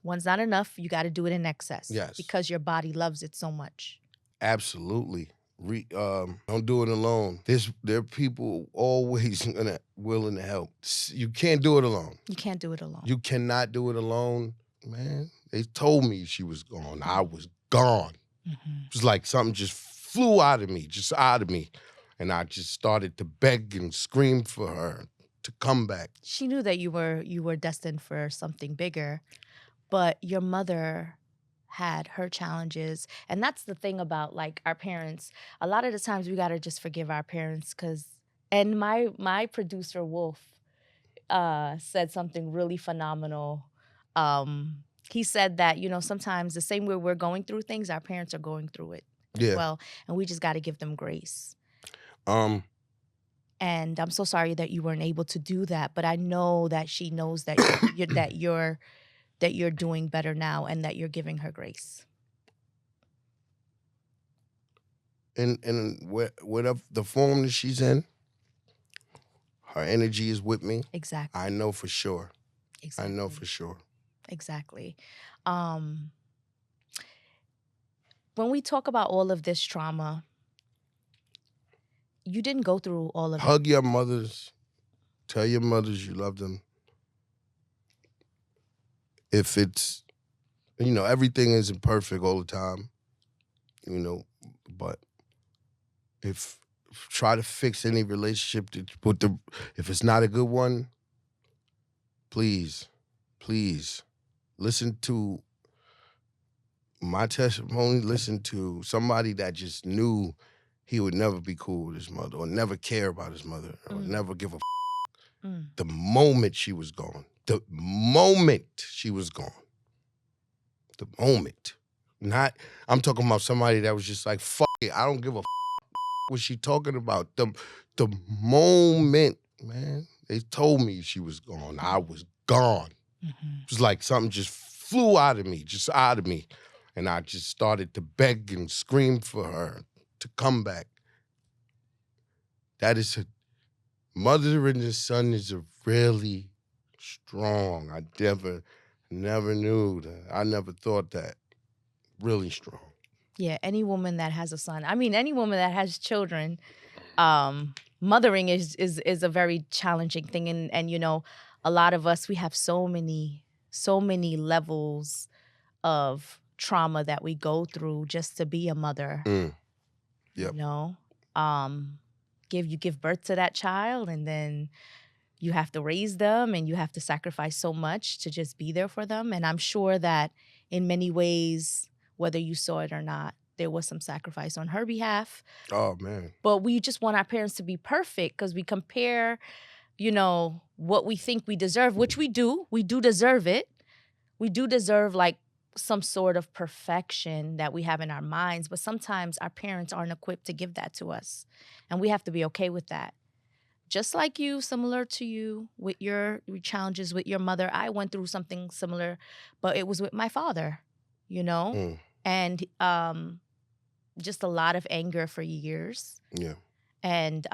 One's not enough. You got to do it in excess. Yes. Because your body loves it so much. Absolutely. Don't do it alone. There are people always willing to help. You can't do it alone. You can't do it alone. You cannot do it alone. Man, they told me she was gone. I was gone. It was like something just flew out of me. And I just started to beg and scream for her to come back. She knew that you were destined for something bigger, but your mother had her challenges. And that's the thing about like our parents. A lot of the times we got to just forgive our parents and my producer Wolf said something really phenomenal. He said that, sometimes the same way we're going through things, our parents are going through it as well. And we just got to give them grace. And I'm so sorry that you weren't able to do that, but I know that she knows that you're doing better now and that you're giving her grace. And whatever the form that she's in, her energy is with me. Exactly. I know for sure. Exactly. I know for sure. Exactly. When we talk about all of this trauma, you didn't go through all of it. Hug your mothers. Tell your mothers you love them. If it's, everything isn't perfect all the time, but if try to fix any relationship if it's not a good one, please listen to my testimony. Listen to somebody that just knew he would never be cool with his mother or never care about his mother or never give a the moment she was gone. The moment she was gone. The moment. I'm talking about somebody that was just like, fuck it, I don't give a what she talking about. The moment, man, they told me she was gone. I was gone. It was like something just flew out of me. And I just started to beg and scream for her to come back. That is mother and the son is a really strong. I never knew that. I never thought that. Really strong. Yeah, any woman that has a son. I mean, any woman that has children, mothering is a very challenging thing. And a lot of us, we have so many levels of trauma that we go through just to be a mother. Yep. You give birth to that child, and then you have to raise them, and you have to sacrifice so much to just be there for them. And I'm sure that in many ways, whether you saw it or not, there was some sacrifice on her behalf. Oh, man. But we just want our parents to be perfect because we compare, what we think we deserve, which we do. We do deserve it. We do deserve like some sort of perfection that we have in our minds. But sometimes our parents aren't equipped to give that to us. And we have to be okay with that. Just like you, similar to you, with your challenges with your mother, I went through something similar, but it was with my father. And just a lot of anger for years. Yeah. And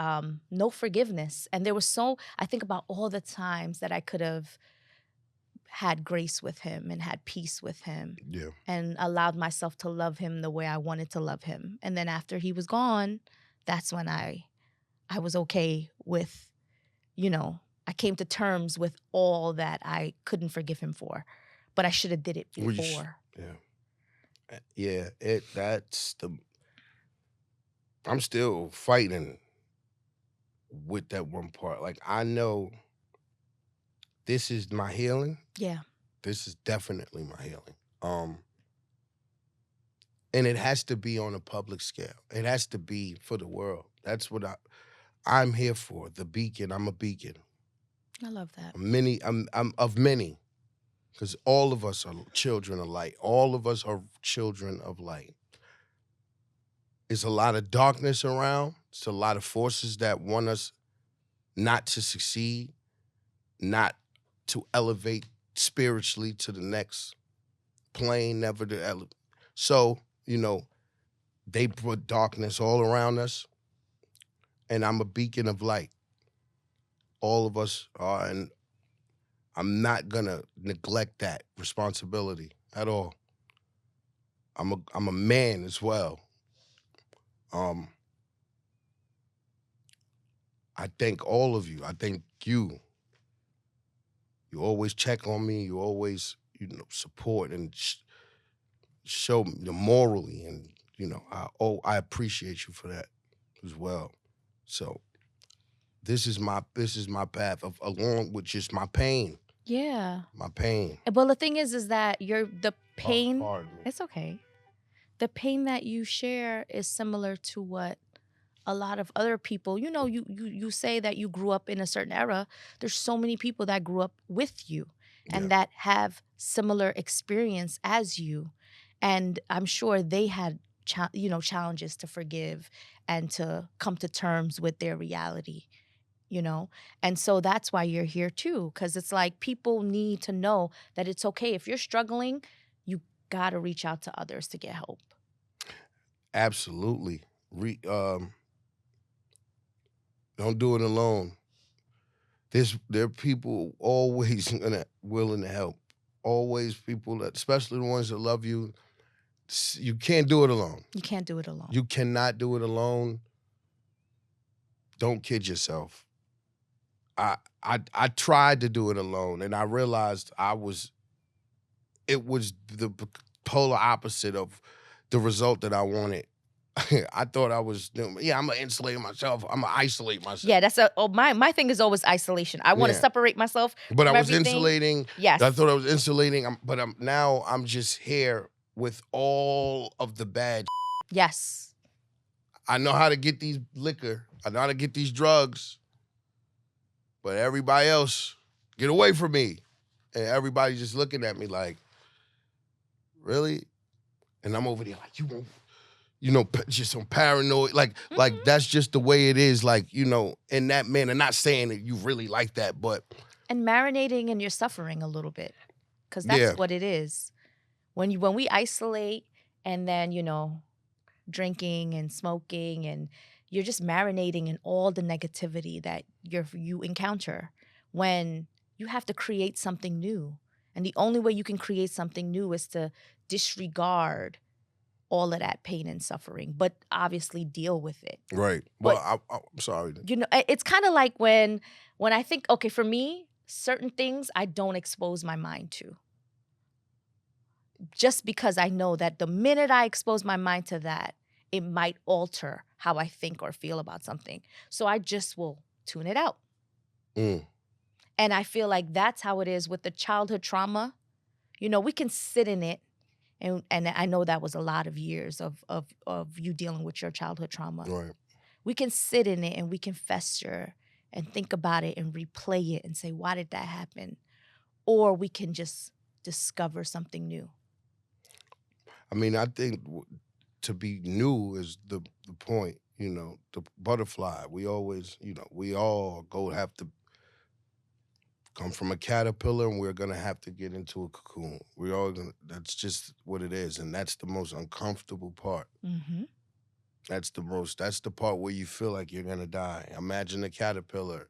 no forgiveness. And I think about all the times that I could have had grace with him and had peace with him. Yeah. And allowed myself to love him the way I wanted to love him. And then after he was gone, that's when I was okay with, I came to terms with all that I couldn't forgive him for. But I should have did it before. Yeah, I'm still fighting with that one part. Like, I know this is my healing. Yeah. This is definitely my healing. And it has to be on a public scale. It has to be for the world. That's what I'm here for, the beacon. I'm a beacon. I love that. I'm of many. Because all of us are children of light. All of us are children of light. There's a lot of darkness around. It's a lot of forces that want us not to succeed, not to elevate spiritually to the next plane, never to elevate. So, they put darkness all around us, and I'm a beacon of light. All of us are, and I'm not gonna neglect that responsibility at all. I'm a man as well. Um, I thank all of you. I thank you. You always check on me. You always, support and show me morally, and I appreciate you for that as well. So this is my path of along with just my pain. Yeah. My pain. Well, the thing is that the Oh, pain. pardon me. It's okay. The pain that you share is similar to what a lot of other people, you say that you grew up in a certain era. There's so many people that grew up with you Yeah. and that have similar experience as you. And I'm sure they had challenges to forgive and to come to terms with their reality, you know? And so that's why you're here too, because it's like people need to know that it's okay. If you're struggling, you got to reach out to others to get help. Absolutely. Don't do it alone. There are people always willing to help. Always people that, especially the ones that love you. You can't do it alone. You can't do it alone. You cannot do it alone. Don't kid yourself. I tried to do it alone, and I realized it was the polar opposite of the result that I wanted. I thought I was doing, I'm gonna insulate myself. I'm gonna isolate myself. Yeah, my thing is always isolation. I want to Yeah. separate myself But I from was everything. insulating. Yes. I thought I was insulating, but I'm just here with all of the bad. Yes. I know how to get these liquor. I know how to get these drugs. But everybody else, get away from me. And everybody just looking at me like, really? And I'm over there like, you won't, just some paranoid. Like that's just the way it is. Like, in that manner, not saying that you really like that, but. And marinating in your suffering a little bit. Because that's what it is. When we isolate and then, drinking and smoking, and you're just marinating in all the negativity that you encounter, when you have to create something new. And the only way you can create something new is to disregard all of that pain and suffering, but obviously deal with it. Right. Well, I'm sorry. It's kind of like when I think, okay, for me, certain things I don't expose my mind to. Just because I know that the minute I expose my mind to that, it might alter how I think or feel about something. So I just will tune it out. Mm. And I feel like that's how it is with the childhood trauma. We can sit in it, and I know that was a lot of years of you dealing with your childhood trauma. Right. We can sit in it and we can fester and think about it and replay it and say, why did that happen? Or we can just discover something new. I mean, I think to be new is the point, the butterfly. We always, we all have to come from a caterpillar, and we're gonna have to get into a cocoon. That's just what it is. And that's the most uncomfortable part. Mm-hmm. That's the part where you feel like you're gonna die. Imagine a caterpillar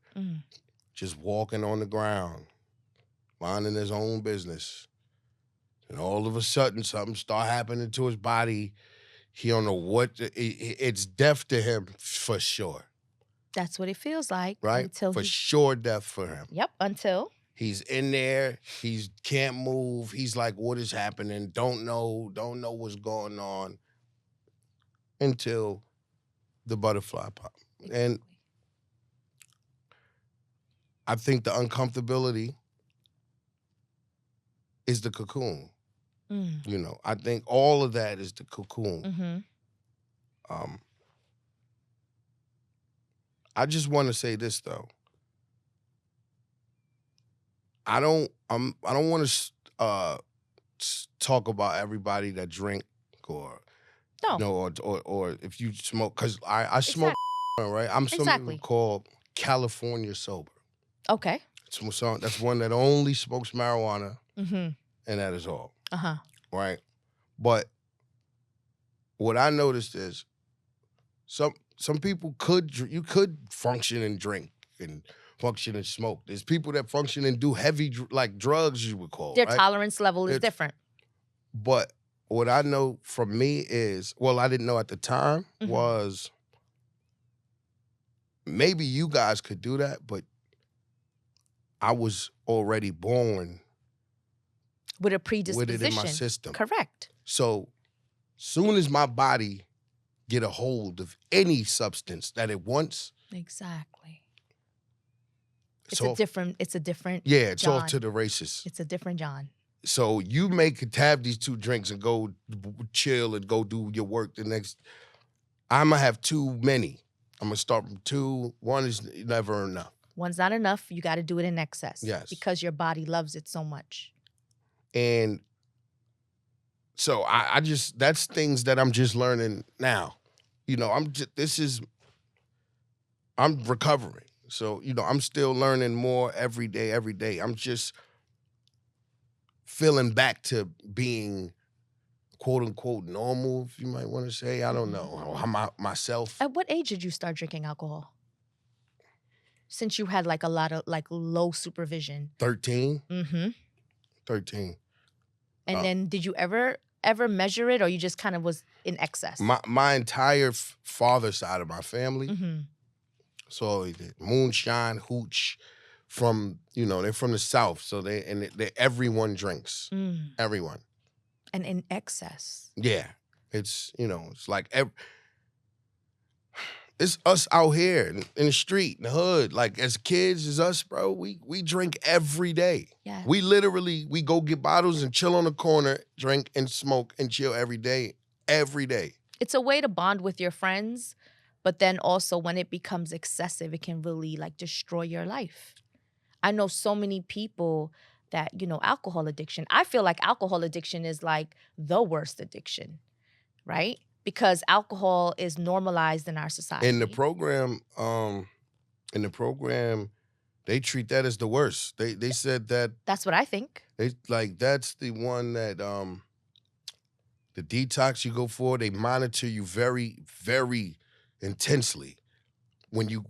just walking on the ground, minding his own business. And all of a sudden, something start happening to his body. He don't know what. It's death to him for sure. That's what it feels like. Right? Sure death for him. Yep, until. He's in there. He can't move. He's like, what is happening? Don't know what's going on until the butterfly pop. Exactly. And I think the uncomfortability is the cocoon. I think all of that is the cocoon. Mm-hmm. I just want to say this though. I don't want to talk about everybody that drink or or if you smoke, because I smoke, right? I'm something called California sober. Okay. So that's one that only smokes marijuana, and that is all. Right. But what I noticed is some people you could function and drink and function and smoke. There's people that function and do heavy like drugs, you would call, Their right? tolerance level is different. But what I know from me is, well, I didn't know at the time was maybe you guys could do that, but I was already born with a predisposition. With it in my system. Correct. So soon as my body get a hold of any substance that it wants. Exactly. It's a different Yeah, it's John. off to the races. It's a different John. So you could have these 2 drinks and go chill and go do your work the next. I'm going to have too many. I'm going to start from 2. 1 is never enough. 1's not enough. You got to do it in excess. Yes. Because your body loves it so much. And so I just, that's things that I'm just learning now. You know, I'm recovering. So, you know, I'm still learning more every day. I'm just feeling back to being quote unquote normal, if you might want to say. I don't know. How myself. At what age did you start drinking alcohol? Since you had like a lot of like low supervision. 13. 13. And then did you ever measure it, or you just kind of was in excess? My entire father side of my family. So they did moonshine, hooch, from, you know, they're from the South. So everyone drinks. Everyone. And in excess. Yeah. It's, you know, it's like, it's us out here in the street, in the hood. Like, as kids, it's us, bro. We drink every day. Yeah. We go get bottles and chill on the corner, drink and smoke and chill every day. Every day. It's a way to bond with your friends, but then also when it becomes excessive, it can really like destroy your life. I know so many people that, you know, alcohol addiction. I feel like alcohol addiction is like the worst addiction, right? Because alcohol is normalized in our society. In the program, they treat that as the worst. They said that. That's what I think. That's the one that the detox you go for. They monitor you very, very intensely. When you,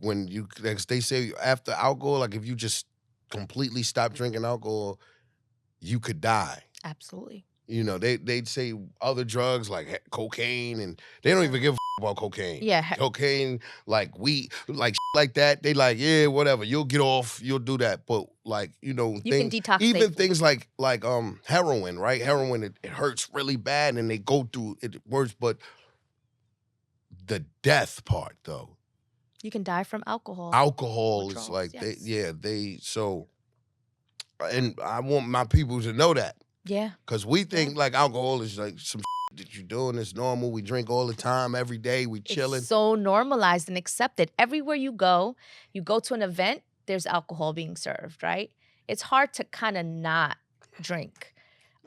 like they say after alcohol, like if you just completely stop drinking alcohol, you could die. Absolutely. You know, they'd say other drugs like cocaine, and they don't even give a about cocaine. Yeah. Cocaine, like weed, like like that. They like, yeah, whatever. You'll get off. You'll do that. But like, you know, you can detox even safely. things like heroin, right? Heroin, it hurts really bad, and they go through it worse. But the death part, though. You can die from alcohol. Alcohol is like, yes. So, and I want my people to know that. Yeah. Because we think like alcohol is like some that you're doing. It's normal. We drink all the time, every day. We chilling. It's so normalized and accepted. Everywhere you go to an event, there's alcohol being served, right? It's hard to kind of not drink.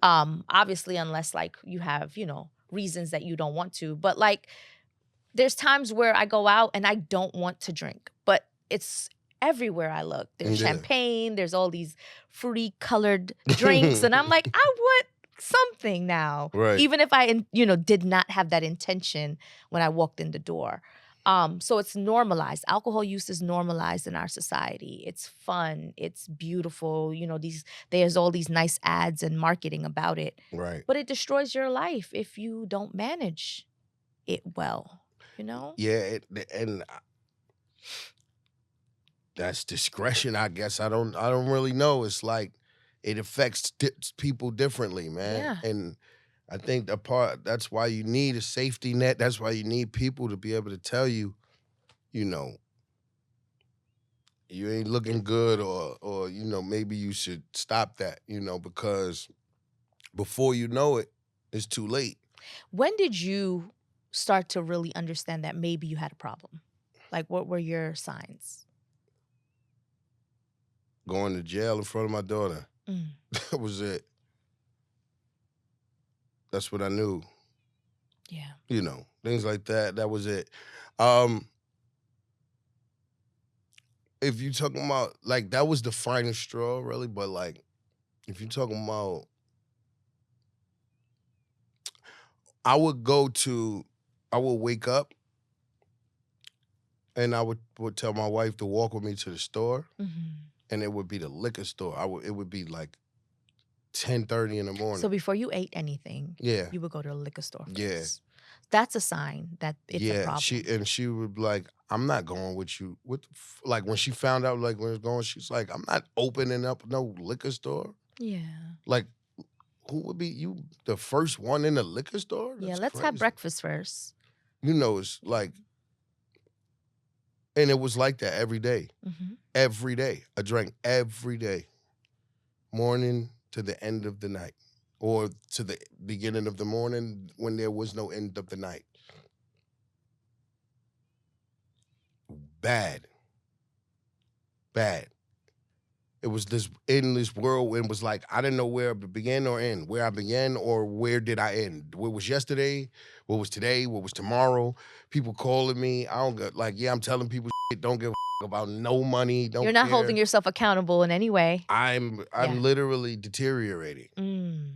Obviously, unless like you have, you know, reasons that you don't want to. But like, there's times where I go out and I don't want to drink, but it's everywhere I look. There's champagne, there's all these fruity colored drinks. And I'm like, I want something now. Right. Even if I, you know, did not have that intention when I walked in the door. So it's normalized. Alcohol use is normalized in our society. It's fun. It's beautiful. You know, there's all these nice ads and marketing about it. Right. But it destroys your life if you don't manage it well, you know? Yeah, and that's discretion, I guess. I don't really know. It's like it affects people differently, man. Yeah. And I think that's why you need a safety net. That's why you need people to be able to tell you, you know, you ain't looking good, or you know, maybe you should stop that, you know, because before you know it, it's too late. When did you start to really understand that maybe you had a problem? Like, what were your signs? Going to jail in front of my daughter. That was it. That's what I knew. Yeah. You know, things like that. That was it. If you talking about, like, that was the final straw, really. But, like, if you're talking about, I would wake up And I would tell my wife to walk with me to the store, Mhm. and it would be the liquor store. It would be like 10:30 in the morning. So before you ate anything, Yeah. you would go to the liquor store Yeah. first. That's a sign that it's a Yeah, problem. she would be like, "I'm not going with you." Like when she found out like when it was going, she's like, "I'm not opening up no liquor store." Yeah. Like, who would be you the first one in the liquor store? Yeah, That's let's have crazy. breakfast first. You know, it's like, and it was like that every day. Mhm. Every day. I drank every day. Morning to the end of the night. Or to the beginning of the morning when there was no end of the night. Bad. Bad. It was this endless whirlwind. Was like I didn't know where I began or end, where I began or where did I end. What was yesterday? What was today? What was tomorrow? People calling me. I don't get like, yeah, I'm telling people shit, don't give a about no money, You're don't not holding care. yourself accountable in any way. I'm Yeah. literally deteriorating. Mm.